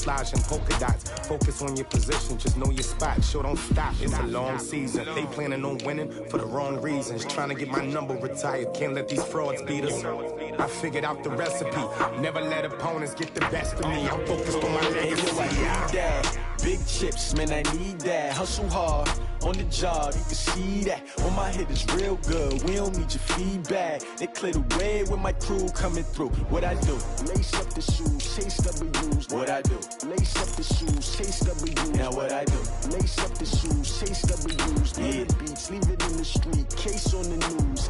camouflage and polka dots. Focus on your position, just know your spot. Sure, don't stop. It's a long season. They planning on winning for the wrong reasons. Trying to get my number retired. Can't let these frauds beat us. I figured out the recipe. Never let opponents get the best of me. I'm focused on my legacy. Big chips, man, I need that. Hustle hard on the job, you can see that. On my hit is real good. We don't need your feedback. They clear the way with my crew coming through. What I do? Lace up the shoes, chase W's. What I do? Lace up the shoes, chase W's. Now what I do? Lace up the shoes, chase W's. Yeah, beats, leave it in the street. Case on the news.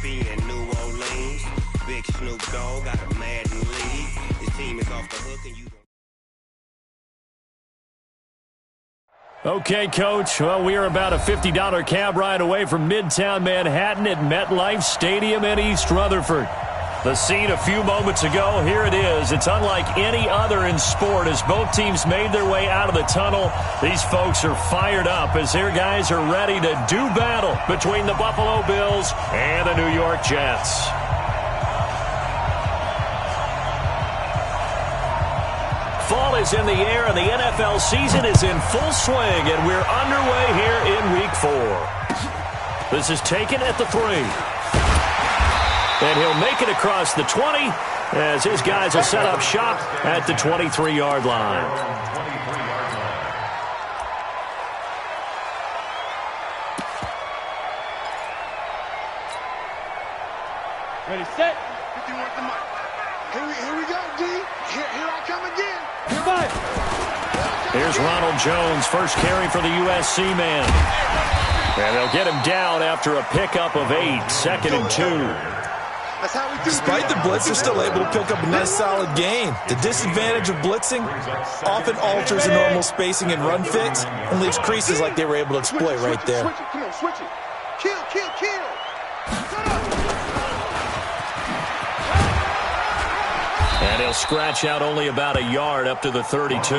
In New Orleans, Big Snoop Dogg got a Madden lead. His team is off the hook and you don't. Okay, Coach. Well, we are about a $50 cab ride away from Midtown Manhattan at MetLife Stadium in East Rutherford. The scene a few moments ago, here it is. It's unlike any other in sport as both teams made their way out of the tunnel. These folks are fired up as their guys are ready to do battle between the Buffalo Bills and the New York Jets. Fall is in the air and the NFL season is in full swing, and we're underway here in Week 4. This is taken at the 3. And he'll make it across the 20 as his guys will set up shop at the 23-yard line. Ready, set. Here we go, D. Here I come again. Here's Ronald Jones, first carry for the USC man. And they'll get him down after a pickup of 8, 2nd and 2. Despite the blitz, they're still able to pick up a nice solid gain. The disadvantage of blitzing often alters the normal spacing and run fits and leaves creases like they were able to exploit right there. Come on, switch it. Kill, kill, kill. And he'll scratch out only about a yard up to the 32.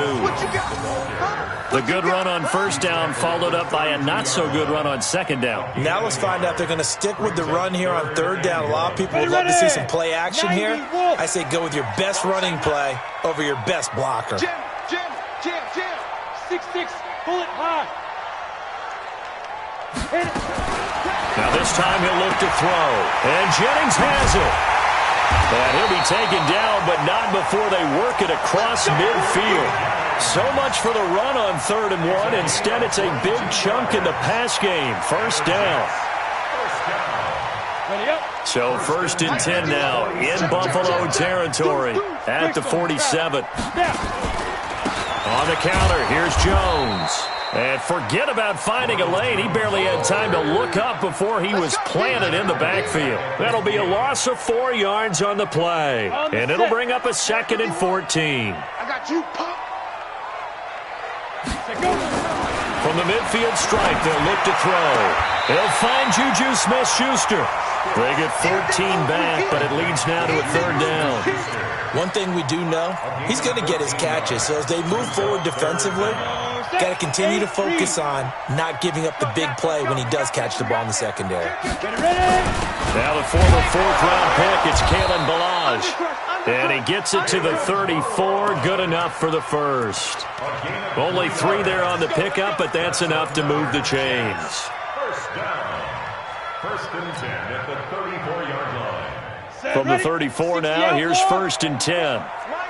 The good run on first down followed up by a not-so-good run on second down. Now let's find out if they're going to stick with the run here on third down. A lot of people would love to see some play action here. I say go with your best running play over your best blocker. Jam, jam, jam, jam. 6-6, pull it high. Now this time he'll look to throw. And Jennings has it. And he'll be taken down, but not before they work it across midfield. So much for the run on 3rd and 1. Instead, it's a big chunk in the pass game. First down. So 1st and 10 now in Buffalo territory at the 47. On the counter, here's Jones. And forget about finding a lane. He barely had time to look up before he was planted in the backfield. That'll be a loss of 4 yards on the play. And it'll bring up a 2nd and 14. I got you, pump. From the midfield stripe, they'll look to throw. They'll find Juju Smith-Schuster. They get 14 back, but it leads now to a 3rd down. One thing we do know, he's going to get his catches. So as they move forward defensively, got to continue to focus on not giving up the big play when he does catch the ball in the secondary. Now the former 4th-round pick, it's Kalen Ballage. And he gets it to the 34, good enough for the first. Only 3 there on the pickup, but that's enough to move the chains. First down. 1st and 10 at the 34-yard line. From the 34 now, here's 1st and 10.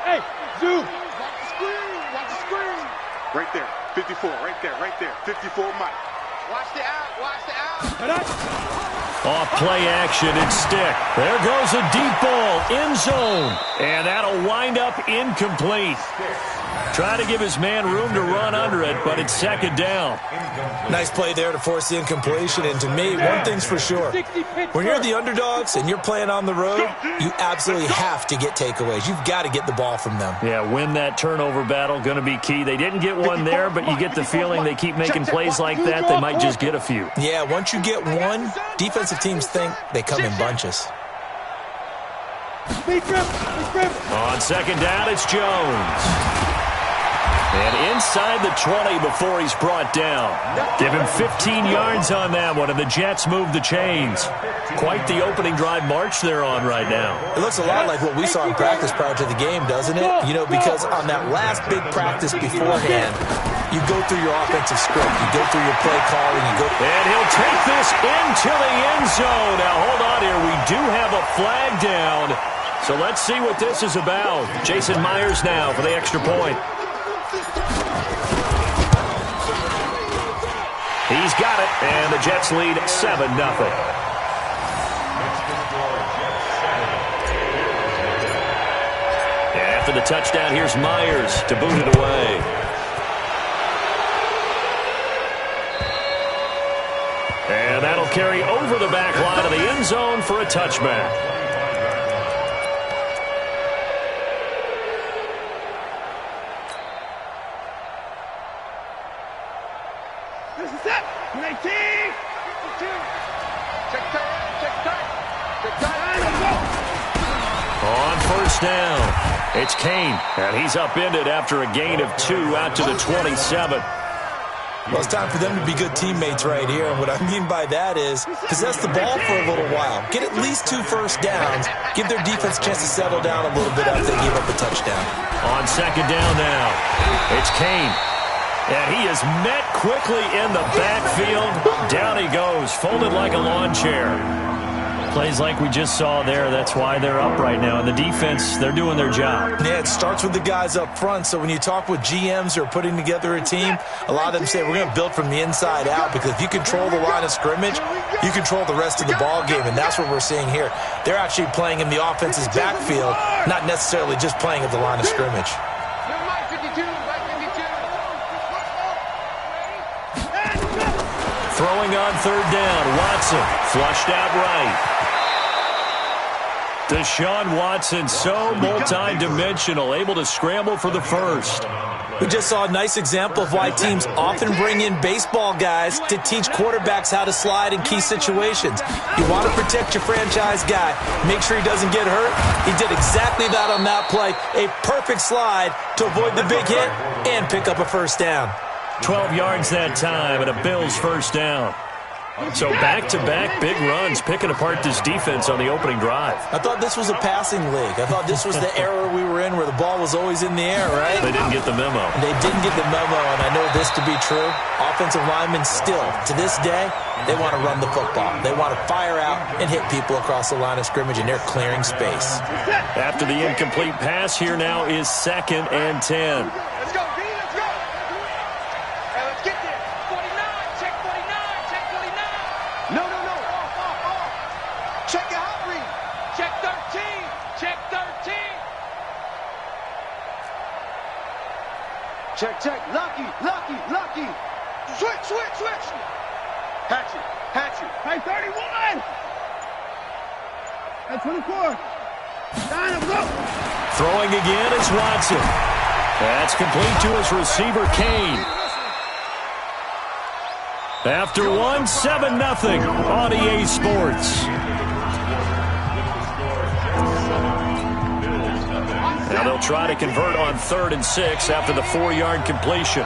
Hey, Zoo. Watch the screen. Right there, 54, right there, 54 Mike. Watch the out. Off play action, it's stick. There goes a deep ball, ball, end zone. And that'll wind up incomplete. Trying to give his man room to run under it, but it's second down. Nice play there to force the incompletion. And to me, one thing's for sure. When you're the underdogs and you're playing on the road, you absolutely have to get takeaways. You've got to get the ball from them. Yeah, win that turnover battle, going to be key. They didn't get one there, but you get the feeling they keep making plays like that, they might just get a few. Yeah, once you get one, defensive teams think they come in bunches. On second down, it's Jones. And inside the 20 before he's brought down. Give him 15 yards on that one, and the Jets move the chains. Quite the opening drive march they're on right now. It looks a lot like what we saw in practice prior to the game, doesn't it? You know, because on that last big practice beforehand, you go through your offensive script. You go through your play calling. And he'll take this into the end zone. Now, hold on here. We do have a flag down. So let's see what this is about. Jason Myers now for the extra point. He's got it, and the Jets lead 7-0. And after the touchdown, here's Myers to boot it away. And that'll carry over the back line of the end zone for a touchback. On first down, it's Kane, and he's upended after a gain of 2 out to the 27. Well, it's time for them to be good teammates right here. And what I mean by that is possess the ball for a little while. Get at least 2 first downs. Give their defense a chance to settle down a little bit after they give up a touchdown. On second down now, it's Kane. And he is met quickly in the backfield. Down he goes, folded like a lawn chair. Plays like we just saw there. That's why they're up right now. And the defense, they're doing their job. Yeah, it starts with the guys up front. So when you talk with GMs who are putting together a team, a lot of them say we're going to build from the inside out, because if you control the line of scrimmage, you control the rest of the ball game. And that's what we're seeing here. They're actually playing in the offense's backfield, not necessarily just playing at the line of scrimmage. Throwing on third down, Watson flushed out right. Deshaun Watson, so multi-dimensional, able to scramble for the first. We just saw a nice example of why teams often bring in baseball guys to teach quarterbacks how to slide in key situations. You want to protect your franchise guy. Make sure he doesn't get hurt. He did exactly that on that play. A perfect slide to avoid the big hit and pick up a first down. 12 yards that time and a Bills first down. So back-to-back big runs, picking apart this defense on the opening drive. I thought this was a passing league. I thought this was the era we were in where the ball was always in the air, right? They didn't get the memo. They didn't get the memo, and I know this to be true. Offensive linemen still, to this day, they want to run the football. They want to fire out and hit people across the line of scrimmage, and they're clearing space. After the incomplete pass, here now is 2nd and 10. Let's go, B, let's go. Hey, let's get there. 49, check 49, check 49. No. Check your hot read. Check 13, check 13. Check. Lucky. Switch. Hatchet. Hey, 31. Hey, 24. Throwing again is Watson. That's complete to his receiver, Kane. After one, 7-0 on EA Sports. Now they'll try to convert on 3rd and 6 after the 4-yard completion.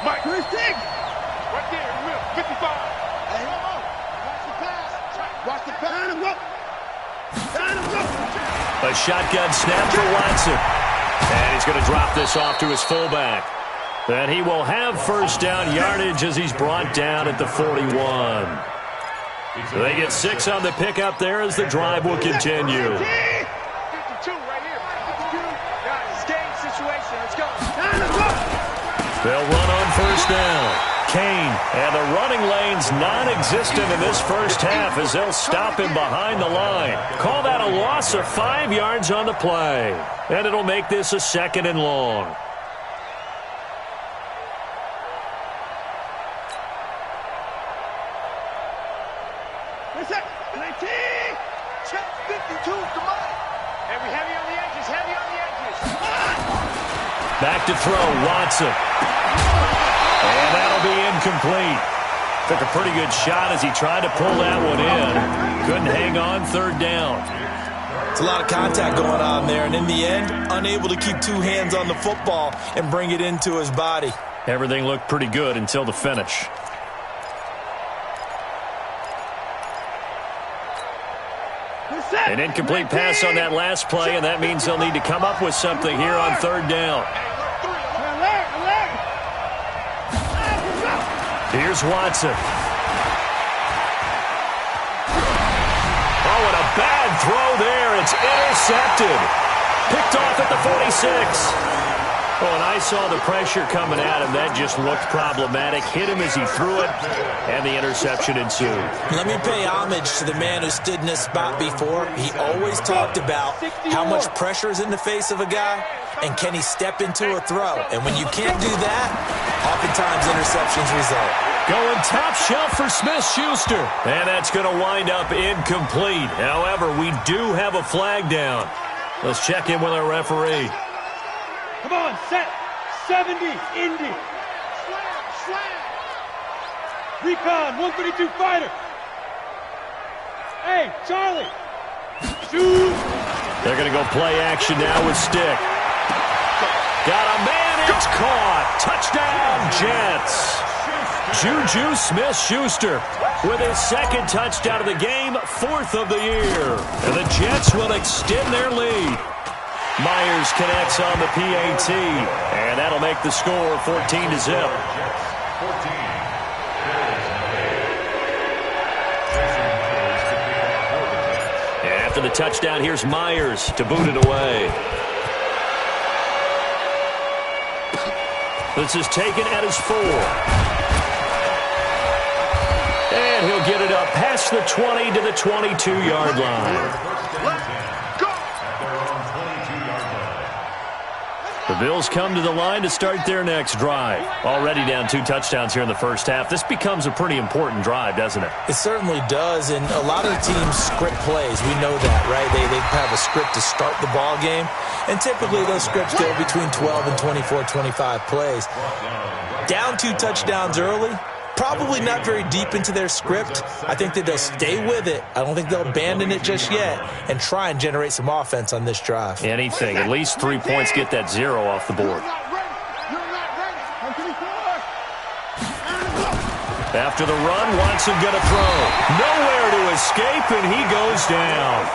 Mike, where's Dig? Right there in the middle, 55. Hey, watch the pass. A shotgun snap for Watson. And he's going to drop this off to his fullback. And he will have first down yardage as he's brought down at the 41. So they get 6 on the pickup there as the drive will continue. 52 right here. 52. Guys, game situation. Let's go. They'll run on first down. Kane And the running lane's non-existent in this first half as they'll stop him behind the line. Call that a loss of 5 yards on the play. And it'll make this a 2nd and long. Check 52, come on. Heavy on the edges, heavy on the edges. Back to throw, Watson. And that'll be incomplete. Took a pretty good shot as he tried to pull that one in. Couldn't hang on, 3rd down. It's a lot of contact going on there, and in the end, unable to keep 2 hands on the football and bring it into his body. Everything looked pretty good until the finish. An incomplete pass on that last play, and that means they'll need to come up with something here on 3rd down. Here's Watson. Oh, and a bad throw there. It's intercepted. Picked off at the 46. Oh, and I saw the pressure coming at him. That just looked problematic. Hit him as he threw it, and the interception ensued. Let me pay homage to the man who stood in this spot before. He always talked about how much pressure is in the face of a guy, and can he step into a throw. And when you can't do that, oftentimes interceptions result. Going top shelf for Smith-Schuster. And that's going to wind up incomplete. However, we do have a flag down. Let's check in with our referee. Come on, set. 70, Indy. Slam. Recon, 132 fighter. Hey, Charlie. Shoot. They're going to go play action now with Stick. Got a man, it's caught. Touchdown, Jets. Juju Smith-Schuster with his 2nd touchdown of the game, 4th of the year. And the Jets will extend their lead. Myers connects on the PAT, and that'll make the score 14-0. And after the touchdown, here's Myers to boot it away. This is taken at his 4. And he'll get it up past the 20 to the 22-yard line. The Bills come to the line to start their next drive. Already down 2 touchdowns here in the first half. This becomes a pretty important drive, doesn't it? It certainly does, and a lot of the teams script plays. We know that, right? They have a script to start the ball game, and typically those scripts go between 12 and 24, 25 plays. Down 2 touchdowns early, probably not very deep into their script. I think that they'll stay with it. I don't think they'll abandon it just yet and try and generate some offense on this drive. Anything. At least 3 points, get that 0 off the board. After the run, Watson gonna throw. Nowhere to escape, and he goes down.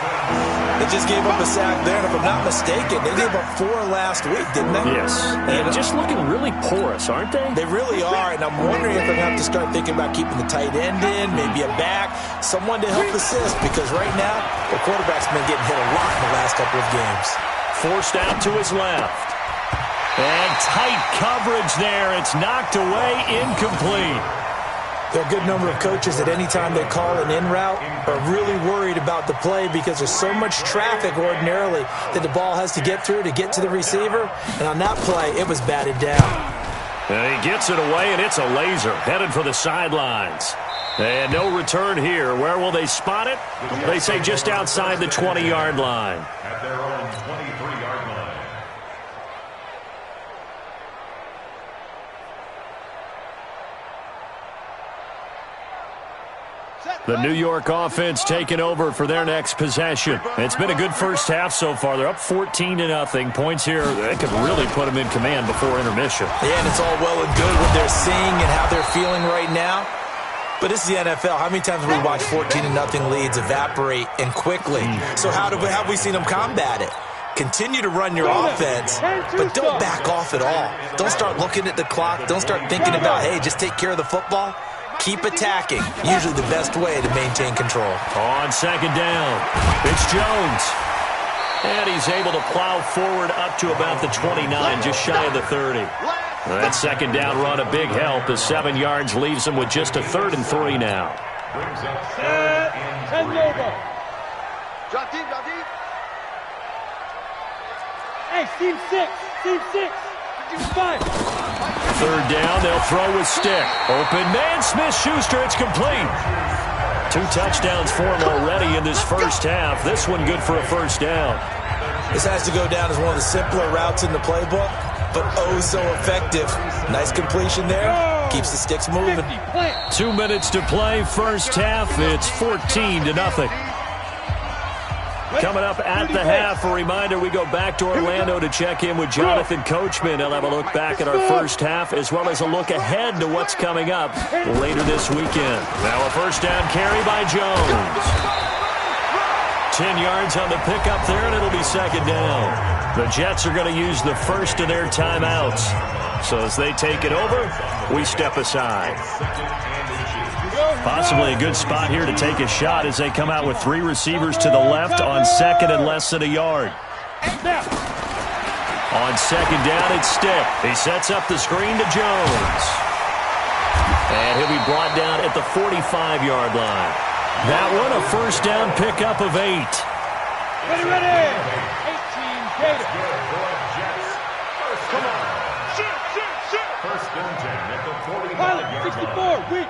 They just gave up a sack there, and if I'm not mistaken, they gave up 4 last week, didn't they? Yes. And just looking really porous, aren't they? They really are, and I'm wondering if they're going to have to start thinking about keeping the tight end in, maybe a back, someone to help assist, because right now, the quarterback's been getting hit a lot in the last couple of games. Forced out to his left. And tight coverage there. It's knocked away, incomplete. There are a good number of coaches that any time they call an in route are really worried about the play because there's so much traffic ordinarily that the ball has to get through to get to the receiver. And on that play, it was batted down. And he gets it away, and it's a laser headed for the sidelines. And no return here. Where will they spot it? They say just outside the 20-yard line. At their own 23-yard line. The New York offense taking over for their next possession. It's been a good first half so far. They're up 14-0. Points here, they could really put them in command before intermission. Yeah, and it's all well and good what they're seeing and how they're feeling right now. But this is the NFL. How many times have we watched 14-0 leads evaporate and quickly? So how have we seen them combat it? Continue to run your offense, but don't back off at all. Don't start looking at the clock. Don't start thinking about, hey, just take care of the football. Keep attacking. Usually the best way to maintain control. On second down, it's Jones. And he's able to plow forward up to about the 29, just shy of the 30. That second down run a big help as 7 yards leaves them with just a 3rd and 3 now. Brings up 3rd and 3. Drop deep, drop deep. Hey, team 6, team 6. 5. 3rd down, they'll throw with stick. Open man, Smith-Schuster, it's complete. 2 touchdowns for him already in this first half. This one good for a 1st down. This has to go down as one of the simpler routes in the playbook, but oh so effective. Nice completion there. Keeps the sticks moving. 2 minutes to play, first half. It's 14-0. Coming up at the half, a reminder, we go back to Orlando to check in with Jonathan Coachman. He'll have a look back at our first half as well as a look ahead to what's coming up later this weekend. Now a 1st down carry by Jones. 10 yards on the pickup there, and it'll be 2nd down. The Jets are going to use the first of their timeouts. So as they take it over, we step aside. Possibly a good spot here to take a shot as they come out with 3 receivers to the left on 2nd and less than a yard. On 2nd down, it's Stick. He sets up the screen to Jones. And he'll be brought down at the 45-yard line. That one, a 1st down pickup of 8. Ready, ready. 18, Gator. Come on. Shoot. 1st and 10 at the 45-yard 64, line. weak.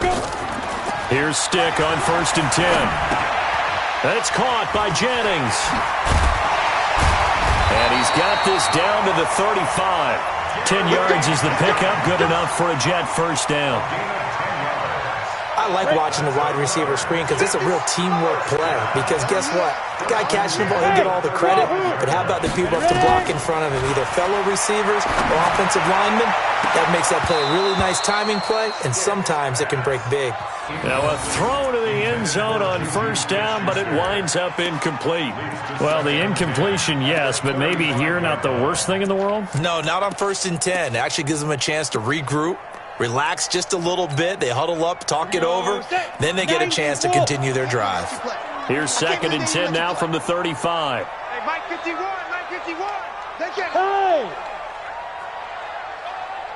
Go. Here's Stick on 1st and 10. That's caught by Jennings. And he's got this down to the 35. 10 yards is the pickup, good enough for a Jet 1st down. I like watching the wide receiver screen because it's a real teamwork play. Because guess what? The guy catching the ball, he'll get all the credit. But how about the people up to block in front of him, either fellow receivers or offensive linemen? That makes that play a really nice timing play, and sometimes it can break big. Now a throw to the end zone on 1st down, but it winds up incomplete. Well, the incompletion, yes, but maybe here not the worst thing in the world? No, not on 1st and 10. It actually gives them a chance to regroup, relax just a little bit. They huddle up, talk it over. Then they get a chance to continue their drive. Here's 2nd and 10 now from the 35. Hey, Mike 51, Mike 51. Hey!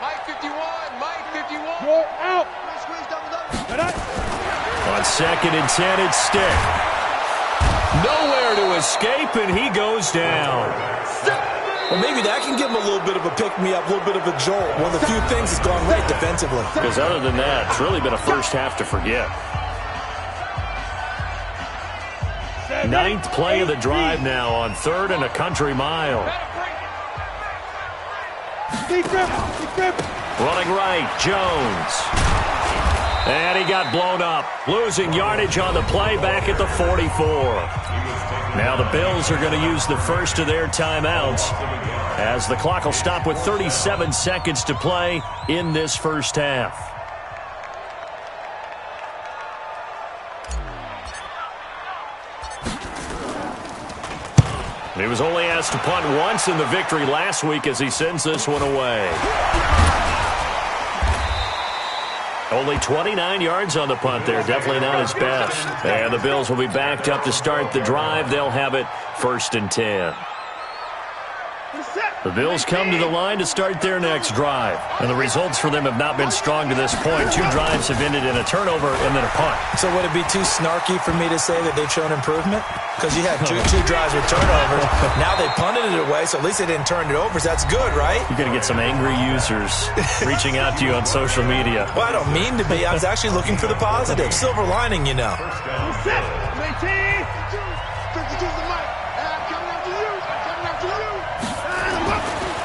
Mike 51, Mike 51. You're out. On 2nd and 10, it's Stick. Nowhere to escape, and he goes down. Well, maybe that can give him a little bit of a pick-me-up, a little bit of a jolt. One of the few things that's gone right defensively. Because other than that, it's really been a first half to forget. 9th play of the drive now on 3rd and a country mile. Running right, Jones. And he got blown up. Losing yardage on the play back at the 44. Now the Bills are going to use the first of their timeouts as the clock will stop with 37 seconds to play in this first half. He was only asked to punt once in the victory last week as he sends this one away. Only 29 yards on the punt there. Definitely not his best. And the Bills will be backed up to start the drive. They'll have it 1st and 10. The Bills come to the line to start their next drive. And the results for them have not been strong to this point. 2 drives have ended in a turnover and then a punt. So would it be too snarky for me to say that they've shown improvement? Because you had two drives with turnovers. Now they punted it away, so at least they didn't turn it over. So that's good, right? You're going to get some angry users reaching out to you on social media. Well, I don't mean to be. I was actually looking for the positive. Silver lining, you know.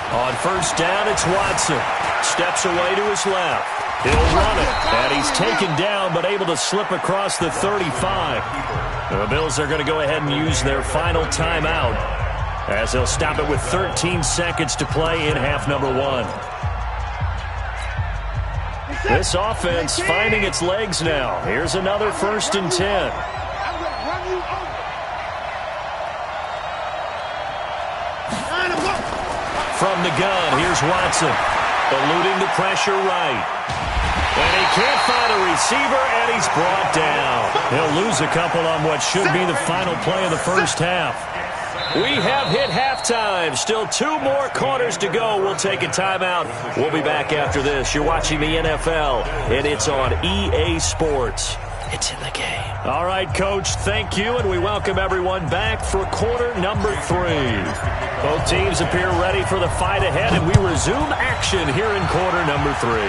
On 1st down, it's Watson. Steps away to his left. He'll run it, and he's taken down but able to slip across the 35. The Bills are going to go ahead and use their final timeout as they'll stop it with 13 seconds to play in half number 1. This offense finding its legs now. Here's another 1st and 10. From the gun, here's Watson. Eluding the pressure right. And he can't find a receiver, and he's brought down. He'll lose a couple on what should be the final play of the first half. We have hit halftime. Still 2 more quarters to go. We'll take a timeout. We'll be back after this. You're watching the NFL, and it's on EA Sports. It's in the game. All right, Coach, thank you, and we welcome everyone back for quarter number 3. Both teams appear ready for the fight ahead, and we resume action here in quarter number 3.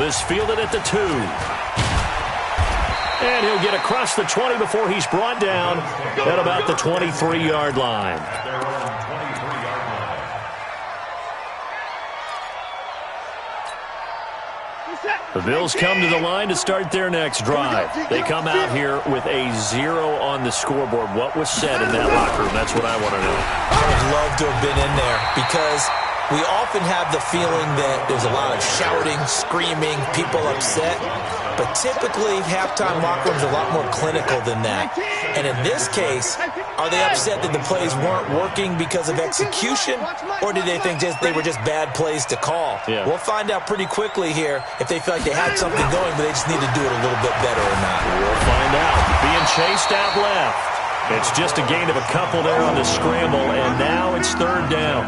This fielded at the 2. And he'll get across the 20 before he's brought down at about the 23-yard line. The Bills come to the line to start their next drive. They come out here with a 0 on the scoreboard. What was said in that locker room? That's what I want to know. I'd love to have been in there because we often have the feeling that there's a lot of shouting, screaming, people upset. But typically, halftime locker rooms are a lot more clinical than that. And in this case, are they upset that the plays weren't working because of execution? Or did they think they were just bad plays to call? Yeah. We'll find out pretty quickly here if they feel like they had something going, but they just need to do it a little bit better or not. We'll find out. Being chased out left. It's just a gain of a couple there on the scramble, and now it's 3rd down.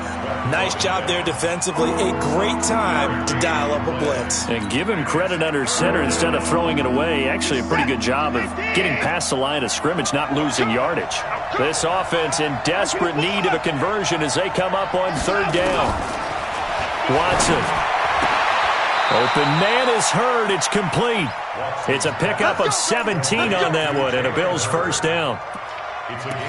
Nice job there defensively. A great time to dial up a blitz. And give him credit under center instead of throwing it away. Actually, a pretty good job of getting past the line of scrimmage, not losing yardage. This offense in desperate need of a conversion as they come up on 3rd down. Watson. Open man is heard. It's complete. It's a pickup of 17 on that one and a Bills 1st down.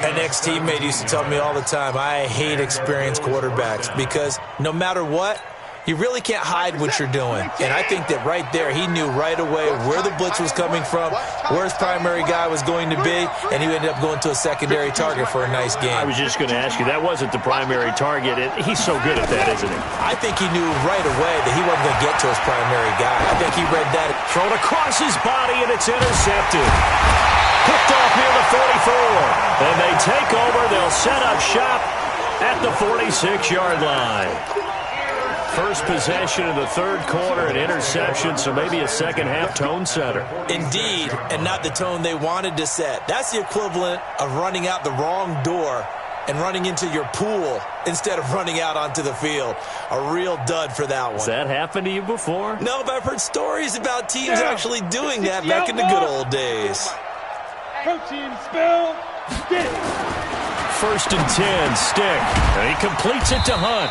An ex-teammate used to tell me all the time, I hate experienced quarterbacks because no matter what, you really can't hide what you're doing. And I think that right there, he knew right away where the blitz was coming from, where his primary guy was going to be, and he ended up going to a secondary target for a nice game. I was just going to ask you, that wasn't the primary target. He's so good at that, isn't he? I think he knew right away that he wasn't going to get to his primary guy. I think he read that. Thrown across his body, and it's intercepted. Picked off near the 44. And they take over. They'll set up shop at the 46-yard line. First possession of the 3rd quarter, an interception, so maybe a second-half tone setter. Indeed, and not the tone they wanted to set. That's the equivalent of running out the wrong door and running into your pool instead of running out onto the field. A real dud for that one. Has that happened to you before? No, but I've heard stories about teams actually doing that back in the good old days. Protein spill. Stick. 1st and 10, Stick. And he completes it to Hunt.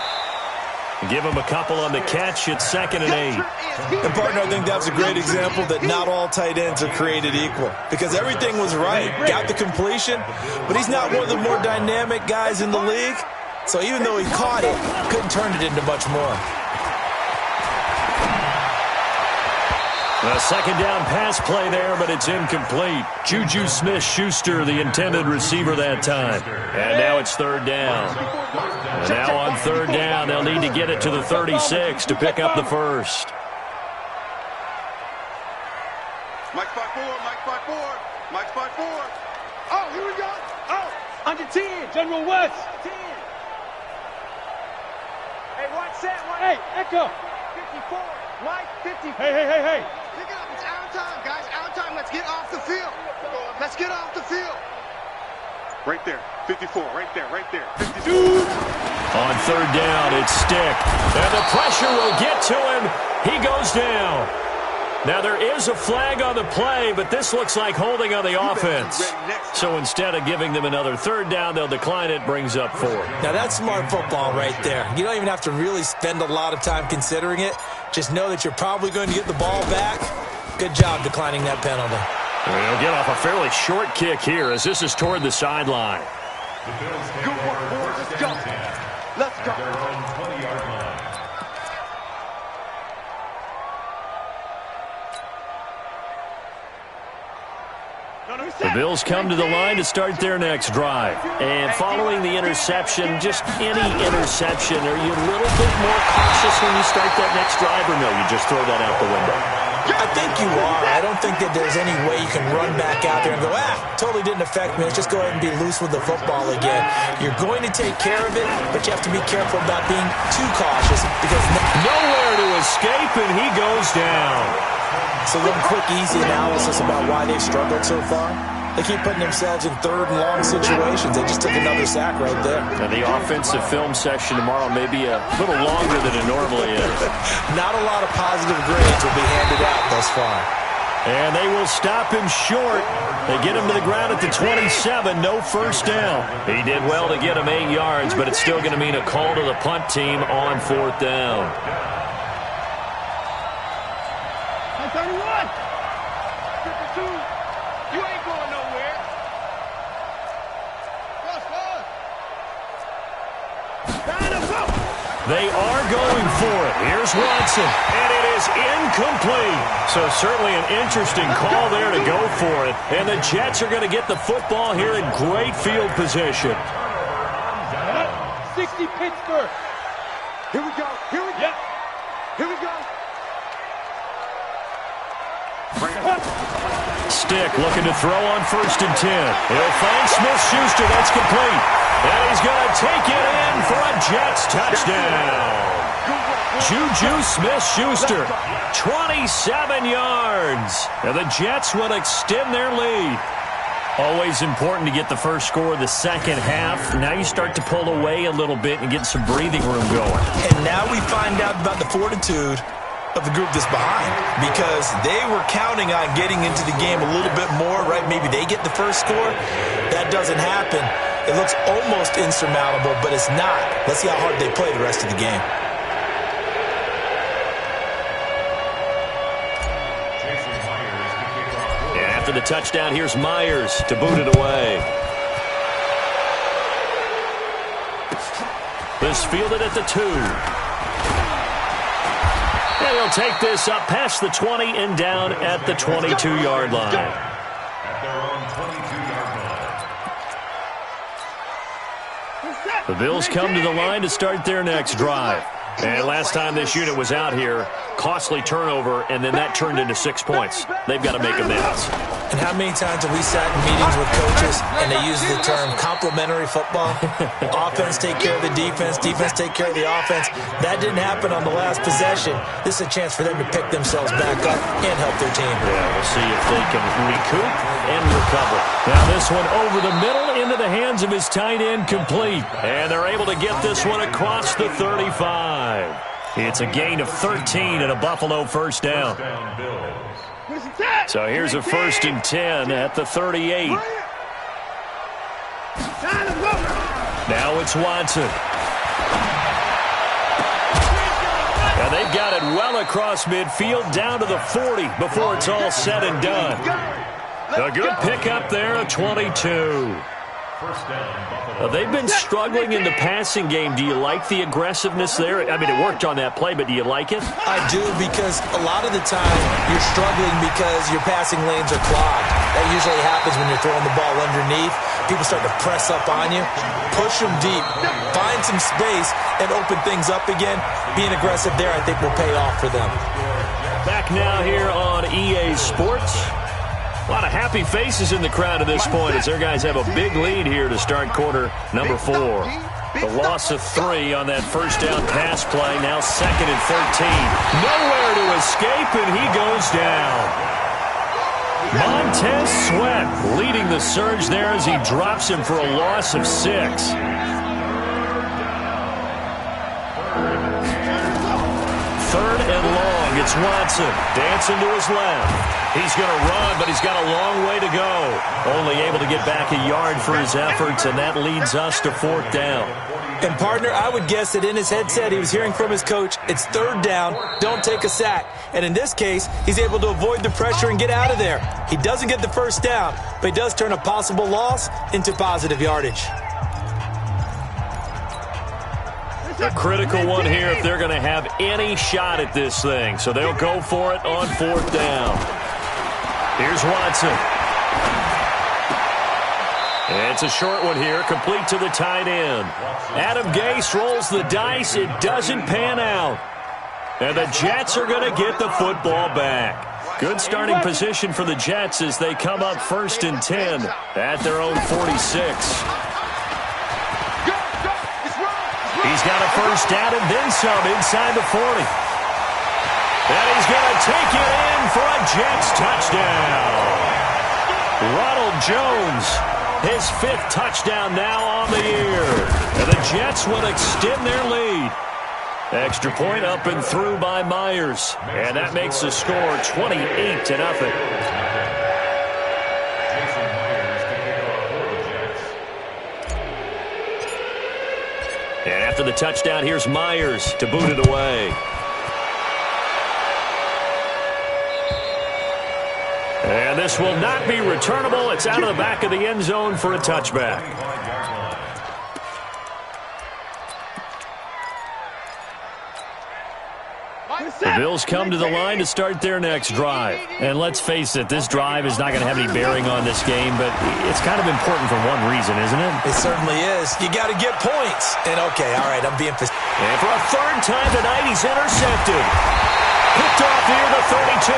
Give him a couple on the catch. It's 2nd and 8. And, partner, I think that's a great example that not all tight ends are created equal. Because everything was right. Got the completion, but he's not one of the more dynamic guys in the league. So even though he caught it, couldn't turn it into much more. A 2nd down pass play there, but it's incomplete. Juju Smith-Schuster, the intended receiver that time. And now it's 3rd down. And now on 3rd down, they'll need to get it to the 36 to pick up the 1st. Mike spot 4, Mike spot 4, Mike spot 4. Oh, here we go. Oh, under 10, General West. 10. Hey, watch that. Hey, Echo. 54. Mike, 50. Hey. Pick it up. It's our time, guys. Our time. Let's get off the field. Let's get off the field. Right there. 54. Right there. 52. On 3rd down, it's Stick. And the pressure will get to him. He goes down. Now, there is a flag on the play, but this looks like holding on the offense. So instead of giving them another 3rd down, they'll decline it, brings up 4. Now, that's smart football right there. You don't even have to really spend a lot of time considering it. Just know that you're probably going to get the ball back. Good job declining that penalty. They'll get off a fairly short kick here as this is toward the sideline. Good work, boys. Let's go. Let's go. The Bills come to the line to start their next drive. And following the interception, just any interception, are you a little bit more cautious when you start that next drive, or no, you just throw that out the window? I think you are. I don't think that there's any way you can run back out there and go, totally didn't affect me. Let's just go ahead and be loose with the football again. You're going to take care of it, but you have to be careful about being too cautious because nowhere to escape, and he goes down. So one quick, easy analysis about why they've struggled so far. They keep putting themselves in third and long situations. They just took another sack right there. And the offensive film session tomorrow may be a little longer than it normally is. Not a lot of positive grades will be handed out thus far. And they will stop him short. They get him to the ground at the 27, no first down. He did well to get him 8 yards, but it's still going to mean a call to the punt team on 4th down. 31. 52. You ain't going nowhere. They are going for it. Here's Watson, and it is incomplete. So certainly an interesting call there to go for it. And the Jets are going to get the football here in great field position. 60 Pittsburgh. Here we go. Here we go. Here we go. Stick looking to throw on 1st and 10. He'll find Smith-Schuster. That's complete. And he's going to take it in for a Jets touchdown. Juju Smith-Schuster, 27 yards. And the Jets will extend their lead. Always important to get the first score of the second half. Now you start to pull away a little bit and get some breathing room going. And now we find out about the fortitude of the group that's behind, because they were counting on getting into the game a little bit more, right? Maybe they get the first score. That doesn't happen. It looks almost insurmountable, but it's not. Let's see how hard they play the rest of the game. And after the touchdown, here's Myers to boot it away. This fielded at the 2. And he'll take this up past the 20 and down at the 22-yard line. At their own 22-yard line. The Bills come to the line to start their next drive. And last time this unit was out here, costly turnover, and then that turned into 6 points. They've got to make amends. And how many times have we sat in meetings with coaches and they use the term complementary football? Offense take care of the defense, defense take care of the offense. That didn't happen on the last possession. This is a chance for them to pick themselves back up and help their team. Yeah, we'll see if they can recoup and recover. Now this one over the middle into the hands of his tight end, complete. And they're able to get this one across the 35. It's a gain of 13 and a Buffalo first down. So here's a 1st and 10 at the 38. Now it's Watson. And they've got it well across midfield down to the 40 before it's all said and done. A good pickup there, a 22. They've been struggling in the passing game. Do you like the aggressiveness there? I mean, it worked on that play, but do you like it? I do, because a lot of the time you're struggling because your passing lanes are clogged. That usually happens when you're throwing the ball underneath. People start to press up on you. Push them deep. Find some space and open things up again. Being aggressive there, I think, will pay off for them. Back now here on EA Sports. A lot of happy faces in the crowd at this point as their guys have a big lead here to start quarter number 4. The loss of 3 on that first down pass play. Now 2nd and 13. Nowhere to escape, and he goes down. Montez Sweat leading the surge there as he drops him for a loss of 6. 3rd and long. It's Watson dancing to his left. He's going to run, but he's got a long way to go. Only able to get back a yard for his efforts, and that leads us to 4th down. And, partner, I would guess that in his headset he was hearing from his coach, it's 3rd down, don't take a sack. And in this case, he's able to avoid the pressure and get out of there. He doesn't get the first down, but he does turn a possible loss into positive yardage. A critical one here if they're going to have any shot at this thing. So they'll go for it on 4th down. Here's Watson. It's a short one here, complete to the tight end. Adam Gase rolls the dice. It doesn't pan out. And the Jets are going to get the football back. Good starting position for the Jets as they come up 1st and 10 at their own 46. He's got a first down and then some inside the 40. And he's going to take it in for a Jets touchdown. Ronald Jones, his 5th touchdown now on the year. And the Jets will extend their lead. Extra point up and through by Myers. And that makes the score 28-0. And after the touchdown, here's Myers to boot it away. And this will not be returnable. It's out of the back of the end zone for a touchback. The Bills come to the line to start their next drive. And let's face it, this drive is not going to have any bearing on this game, but it's kind of important for one reason, isn't it? It certainly is. You got to get points. And okay, all right, I'm being... And for a 3rd time tonight, he's intercepted. Picked off near the 32.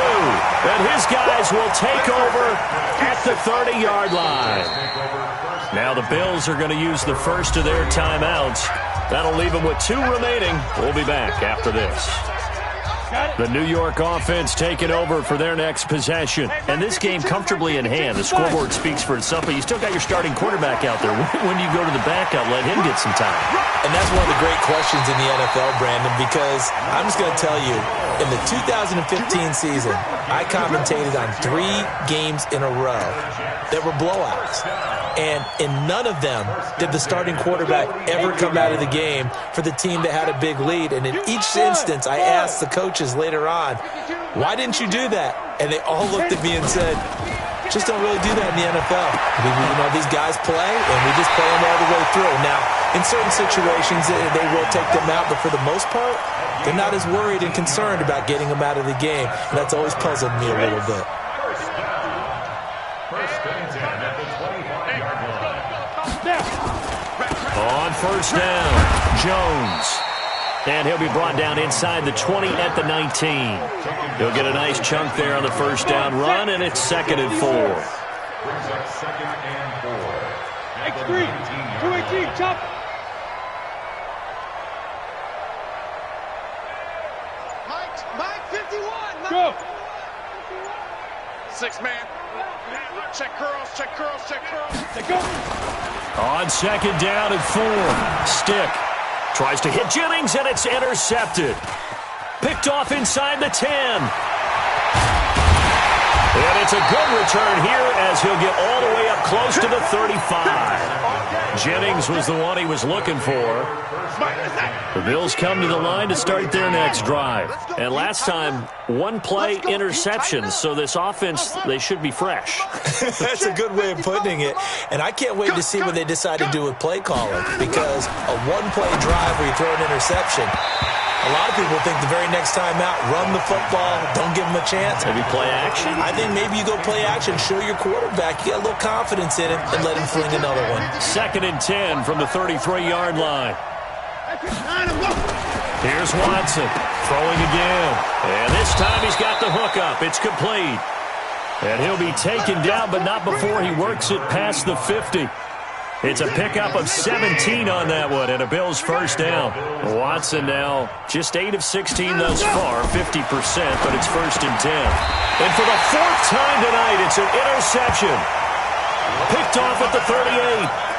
And his guys will take over at the 30-yard line. Now the Bills are going to use the first of their timeouts. That'll leave them with 2 remaining. We'll be back after this. The New York offense taking over for their next possession. And this game comfortably in hand. The scoreboard speaks for itself, but you still got your starting quarterback out there. When do you go to the backup, let him get some time? And that's one of the great questions in the NFL, Brandon, because I'm just going to tell you, in the 2015 season, I commentated on 3 games in a row that were blowouts. And in none of them did the starting quarterback ever come out of the game for the team that had a big lead. And in each instance, I asked the coaches later on, why didn't you do that? And they all looked at me and said, just don't really do that in the NFL. These guys play, and we just play them all the way through. Now, in certain situations, they will take them out, but for the most part, they're not as worried and concerned about getting them out of the game. And that's always puzzled me a little bit. On 1st down, Jones. And he'll be brought down inside the 20 at the 19. He'll get a nice chunk there on the 1st down run, and it's 2nd and 4. X3, 218, chop. Mike, 51. Go. 6 man. Check curls, check curls, check curls. Let go. On 2nd down and 4. Stick tries to hit Jennings, and it's intercepted. Picked off inside the 10. And it's a good return here as he'll get all the way up close to the 35. Jennings was the one he was looking for. The Bills come to the line to start their next drive. And last time, 1 play interception, so this offense, they should be fresh. That's a good way of putting it. And I can't wait to see what they decide to do with play calling, because a 1-play drive where you throw an interception, a lot of people think the very next time out, run the football, don't give them a chance. Maybe play action? I think maybe you go play action, show your quarterback, you got a little confidence in him, and let him fling another one. 2nd and 10 from the 33-yard line. Here's Watson throwing again. And this time he's got the hook up. It's complete. And he'll be taken down, but not before he works it past the 50. It's a pickup of 17 on that one and a Bills 1st down. Watson now just 8 of 16 thus far, 50%, but it's 1st and 10. And for the 4th time tonight, it's an interception. Picked off at the 38.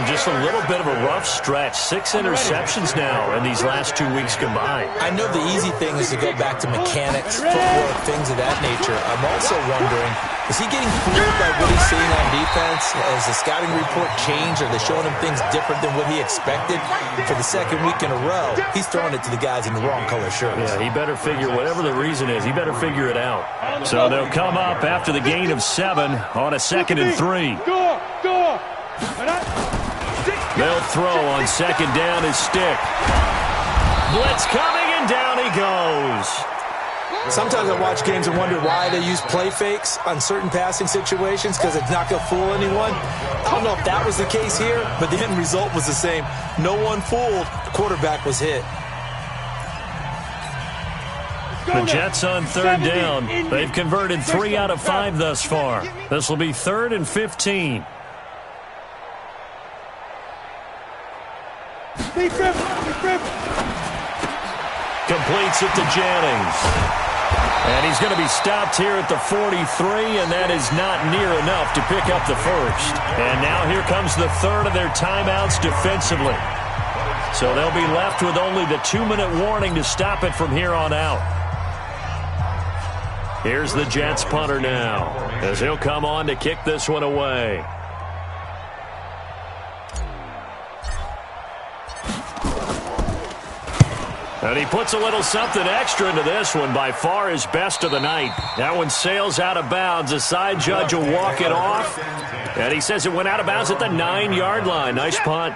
Just a little bit of a rough stretch. 6 interceptions now in these last 2 weeks combined. I know the easy thing is to go back to mechanics, footwork, things of that nature. I'm also wondering, is he getting fooled by what he's seeing on defense? Has the scouting report changed? Are they showing him things different than what he expected? For the 2nd week in a row, he's throwing it to the guys in the wrong color shirts. Yeah, he better figure, whatever the reason is, he better figure it out. So they'll come up after the gain of 7 on a 2nd and 3. Go. They'll throw on 2nd down his Stick. Blitz coming, and down he goes. Sometimes I watch games and wonder why they use play fakes on certain passing situations, because it's not going to fool anyone. I don't know if that was the case here, but the end result was the same. No one fooled. The quarterback was hit. The Jets on 3rd down. They've converted 3 out of 5 thus far. This will be 3rd and 15. Completes it to Jennings. And he's he's going to be stopped here at the 43, and that is not near enough to pick up the first. And now here comes the third of their timeouts defensively. So they'll be left with only the 2-minute warning to stop it from here on out. Here's the Jets punter now, as he'll come on to kick this one away. And he puts a little something extra into this one, by far his best of the night. That one sails out of bounds. The side judge will walk it off. And he says it went out of bounds at the 9-yard line. Nice punt.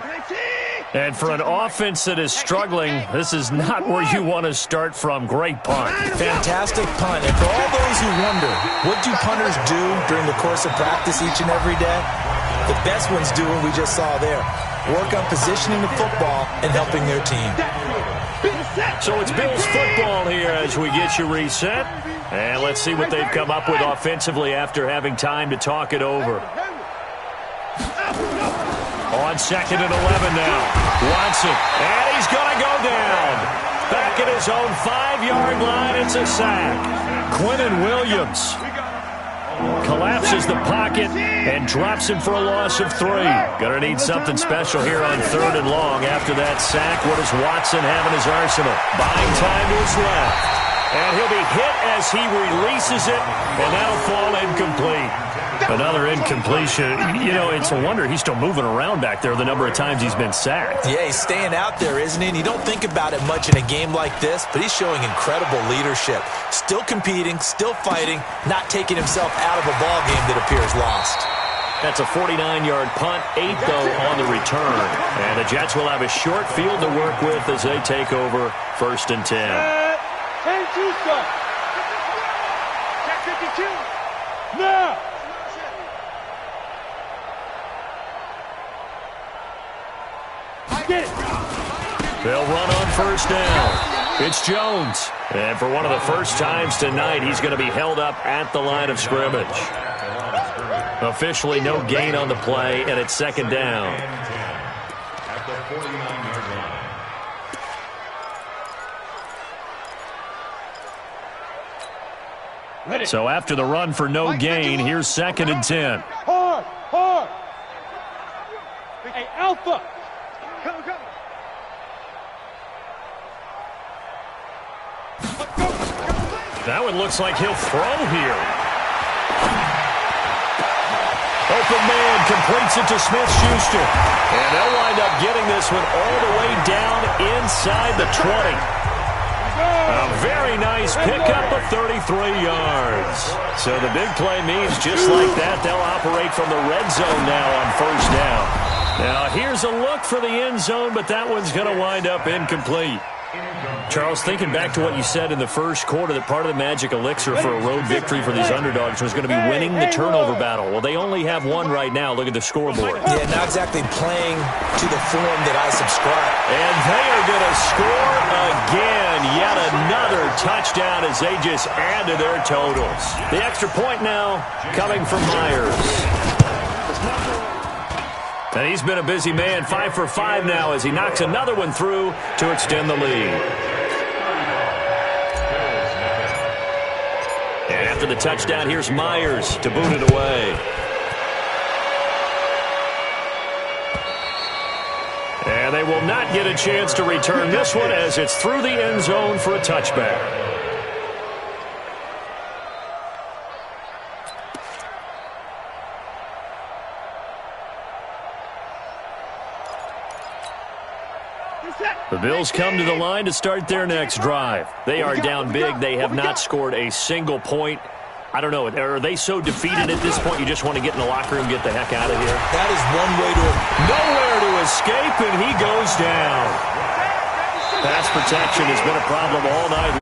And for an offense that is struggling, this is not where you want to start from. Great punt. Fantastic punt. And for all those who wonder, what do punters do during the course of practice each and every day? The best ones do what we just saw there. Work on positioning the football and helping their team. So it's Bills football here as we get you reset. And let's see what they've come up with offensively after having time to talk it over. On 2nd and 11 now. Watson. And he's going to go down. Back at his own 5-yard line. It's a sack. Quinnen Williams collapses the pocket and drops him for a loss of 3. Gonna need something special here on 3rd and long after that sack. What does Watson have in his arsenal? Buying time to his left. And he'll be hit as he releases it, and that'll fall incomplete. Another incompletion. You know, it's a wonder he's still moving around back there the number of times he's been sacked. Yeah, he's staying out there, isn't he? And you don't think about it much in a game like this, but he's showing incredible leadership. Still competing, still fighting, not taking himself out of a ball game that appears lost. That's a 49-yard punt, 8, though, on the return. And the Jets will have a short field to work with as they take over 1st and 10. 10-2 start. Check 52. Now. Get it. They'll run on 1st down. It's Jones. And for one of the first times tonight, he's going to be held up at the line of scrimmage. Officially no gain on the play, and it's 2nd down. At the 49-yard line. So after the run for no gain, here's 2nd and 10. Hard, hard. Hey, Alpha. Come, come. That one looks like he'll throw here. Open man completes it to Smith-Schuster. And they'll wind up getting this one all the way down inside the 20. A very nice pickup of 33 yards. So the big play means just like that, they'll operate from the red zone now on 1st down. Now here's a look for the end zone, but that one's going to wind up incomplete. Charles, thinking back to what you said in the first quarter, that part of the magic elixir for a road victory for these underdogs was going to be winning the turnover battle. Well, they only have one right now. Look at the scoreboard. Yeah, not exactly playing to the form that I subscribe. And they are going to score again. Yet another touchdown as they just add to their totals. The extra point now coming from Myers. And he's been a busy man, 5 for 5 now as he knocks another one through to extend the lead. And after the touchdown, here's Myers to boot it away. And they will not get a chance to return this one as it's through the end zone for a touchback. The Bills come to the line to start their next drive. They are down big. They have not scored a single point. I don't know. Are they so defeated at this point you just want to get in the locker room and get the heck out of here? That is one way to... Nowhere to escape, and he goes down. Pass protection has been a problem all night.